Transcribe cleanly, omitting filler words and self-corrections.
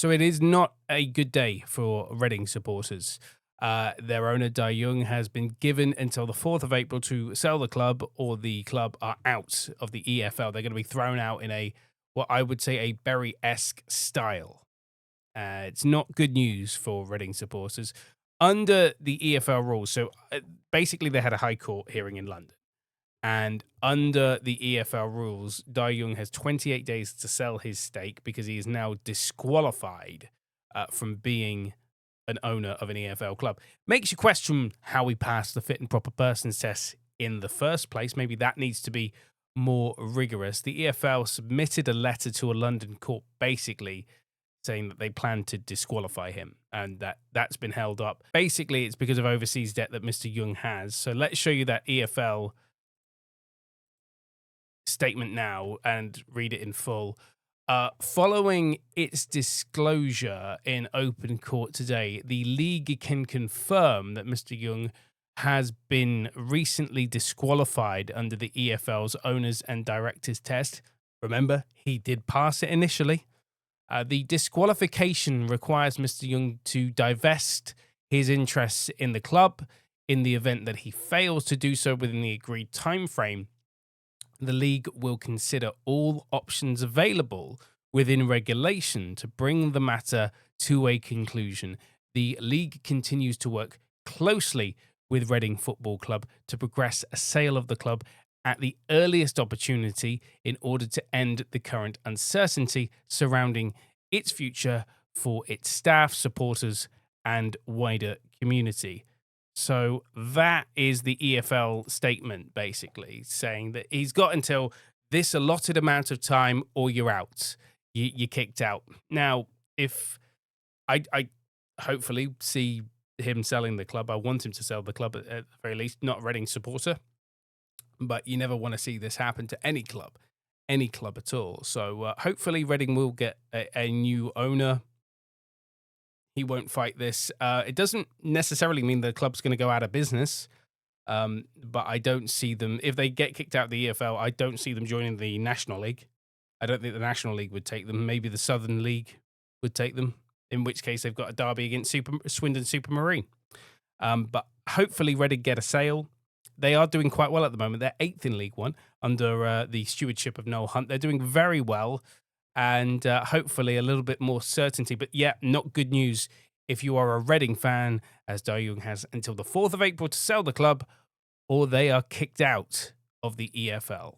So it is not a good day for Reading supporters. Their owner, Dai Yongge, has been given until the 4th of April to sell the club, or the club are out of the EFL. They're going to be thrown out in what I would say, a Bury-esque style. It's not good news for Reading supporters. Under the EFL rules, so basically they had a High Court hearing in London. And under the EFL rules, Dai Yongge has 28 days to sell his stake because he is now disqualified from being an owner of an EFL club. Makes you question how he passed the fit and proper persons test in the first place. Maybe that needs to be more rigorous. The EFL submitted a letter to a London court basically saying that they plan to disqualify him, and that's been held up. Basically, it's because of overseas debt that Mr. Yongge has. So let's show you that EFL statement now and read it in full. Following its disclosure in open court today, the league can confirm that Mr. Yongge has been recently disqualified under the EFL's owners and directors test. Remember, he did pass it initially. The disqualification requires Mr. Yongge to divest his interests in the club. In the event that he fails to do so within the agreed time frame, the league will consider all options available within regulation to bring the matter to a conclusion. The league continues to work closely with Reading Football Club to progress a sale of the club at the earliest opportunity in order to end the current uncertainty surrounding its future for its staff, supporters, and wider community. So that is the EFL statement, basically saying that he's got until this allotted amount of time or you're out. You're kicked out. Now, if I hopefully see him selling the club, I want him to sell the club at the very least, not a Reading supporter. But you never want to see this happen to any club at all. So hopefully Reading will get a new owner. He won't fight this. It doesn't necessarily mean the club's going to go out of business, but I don't see them, if they get kicked out of the EFL, I don't see them joining the National League. I don't think the National League would take them. Maybe the Southern League would take them, in which case they've got a derby against Swindon Supermarine. But hopefully Reading get a sale. They are doing quite well at the moment. They're 8th in League One under the stewardship of Noel Hunt. They're doing very well, and hopefully a little bit more certainty. But yeah, not good news if you are a Reading fan, as Dai Yongge has until the 4th of April to sell the club, or they are kicked out of the EFL.